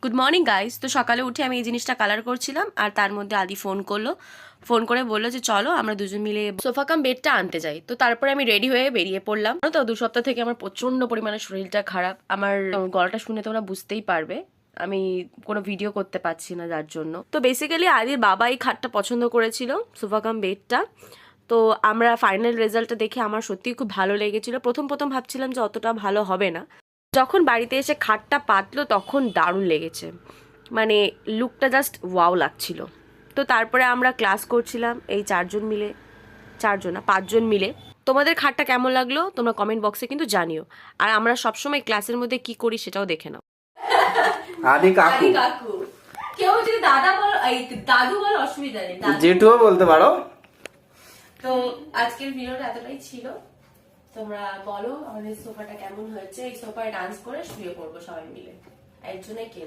Good morning guys. তো সকালে উঠে আমি এই জিনিসটা কালার করছিলাম আর তার মধ্যে আদি ফোন করলো। ফোন করে বললো যে চলো আমরা দুজন মিলে সোফা কাম বেডটা আনতে যাই। তো তারপরে আমি রেডি হয়ে বেরিয়ে পড়লাম। তো 2 সপ্তাহ থেকে আমার প্রচন্ড পরিমাণে শরীরটা খারাপ। আমার গলাটা শুনে তোমরা বুঝতেই পারবে আমি কোনো ভিডিও করতে পারছি না যার জন্য। তো বেসিক্যালি আদির বাবা এই খাটটা পছন্দ করেছিল, সোফা কাম বেডটা। তো আমরা ফাইনাল রেজাল্টটা দেখে আমার সত্যিই খুব ভালো লেগেছিল। প্রথম প্রথম ভাবছিলাম যে অতটা ভালো হবে না, যখন বাড়িতে এসে খাটটা পাতলো তখন দারুণ লেগেছে, মানে লুকটা জাস্ট ওয়াও লাগছিল। তো তারপরে আমরা ক্লাস করছিলাম এই 4 জন মিলে, 4 জন না 5 জন মিলে। তোমাদের খাটটা কেমন লাগলো তোমরা কমেন্ট বক্সে কিন্তু জানিও। আর আমরা সবসময় ক্লাসের মধ্যে কি করি সেটাও দেখে নাও। আদি কাকু কাকু কেউ যদি দাদা বল, দাদু বল, অসুবিধা নেই, জেঠুও বলতে পারো। তো আজকের ভিডিওটা এতটাই ছিল। তোমরা বলো আমাদের সোফাটা কেমন হয়েছে। এই সোফায় ডান্স করে শুয়ে পড়বো সবাই মিলে, একজনে কে